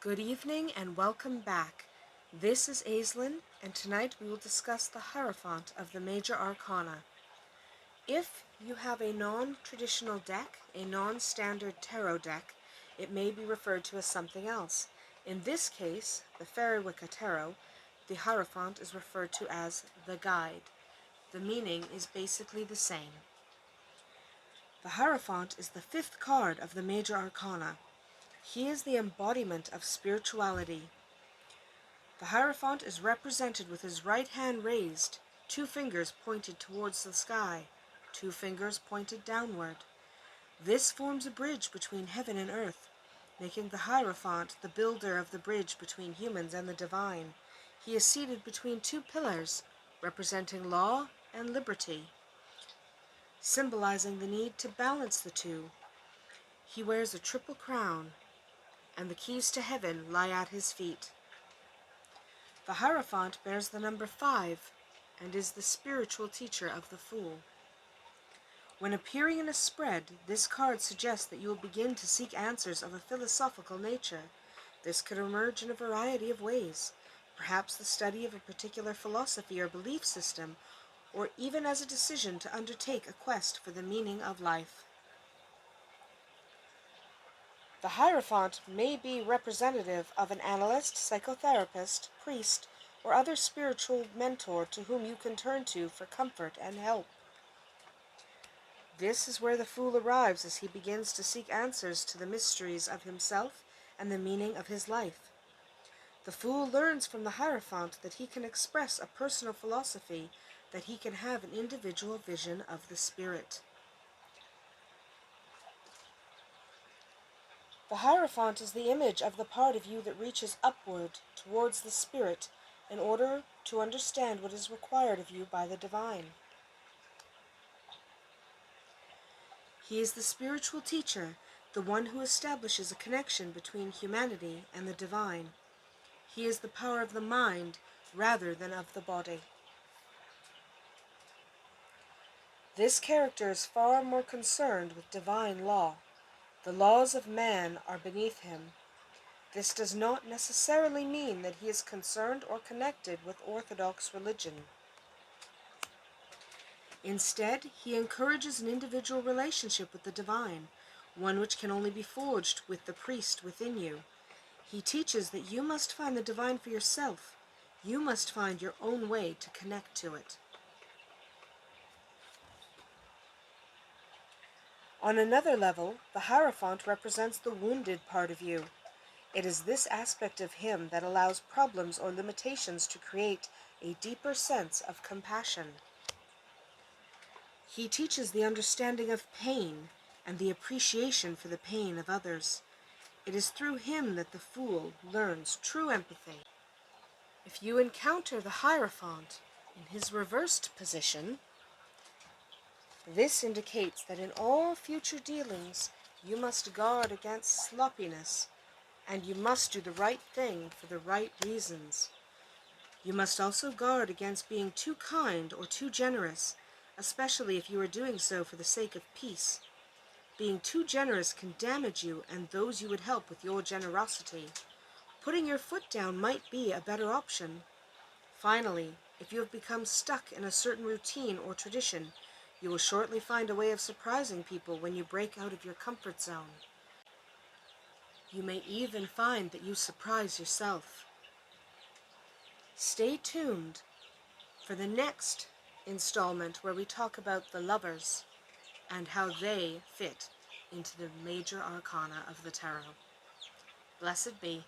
Good evening and welcome back. This is Aislin, and tonight we will discuss the Hierophant of the Major Arcana. If you have a non-traditional deck, a non-standard tarot deck, it may be referred to as something else. In this case, the Fairy Wicca Tarot, the Hierophant is referred to as the Guide. The meaning is basically the same. The Hierophant is the fifth card of the Major Arcana. He is the embodiment of spirituality. The Hierophant is represented with his right hand raised, 2 fingers pointed towards the sky, 2 fingers pointed downward. This forms a bridge between heaven and earth, making the Hierophant the builder of the bridge between humans and the divine. He is seated between 2 pillars, representing law and liberty, symbolizing the need to balance the two. He wears a triple crown, and the keys to heaven lie at his feet. The Hierophant bears the number 5 and is the spiritual teacher of the Fool. When appearing in a spread, this card suggests that you will begin to seek answers of a philosophical nature. This could emerge in a variety of ways, perhaps the study of a particular philosophy or belief system, or even as a decision to undertake a quest for the meaning of life. The Hierophant may be representative of an analyst, psychotherapist, priest, or other spiritual mentor to whom you can turn to for comfort and help. This is where the Fool arrives as he begins to seek answers to the mysteries of himself and the meaning of his life. The Fool learns from the Hierophant that he can express a personal philosophy, that he can have an individual vision of the spirit. The Hierophant is the image of the part of you that reaches upward towards the spirit in order to understand what is required of you by the divine. He is the spiritual teacher, the one who establishes a connection between humanity and the divine. He is the power of the mind rather than of the body. This character is far more concerned with divine law. The laws of man are beneath him. This does not necessarily mean that he is concerned or connected with orthodox religion. Instead, he encourages an individual relationship with the divine, one which can only be forged with the priest within you. He teaches that you must find the divine for yourself. You must find your own way to connect to it. On another level, the Hierophant represents the wounded part of you. It is this aspect of him that allows problems or limitations to create a deeper sense of compassion. He teaches the understanding of pain and the appreciation for the pain of others. It is through him that the Fool learns true empathy. If you encounter the Hierophant in his reversed position, this indicates that in all future dealings you must guard against sloppiness, and you must do the right thing for the right reasons. You must also guard against being too kind or too generous, especially if you are doing so for the sake of peace. Being too generous can damage you and those you would help with your generosity. Putting your foot down might be a better option. Finally, if you have become stuck in a certain routine or tradition, you will shortly find a way of surprising people when you break out of your comfort zone. You may even find that you surprise yourself. Stay tuned for the next installment where we talk about the lovers and how they fit into the major arcana of the tarot. Blessed be.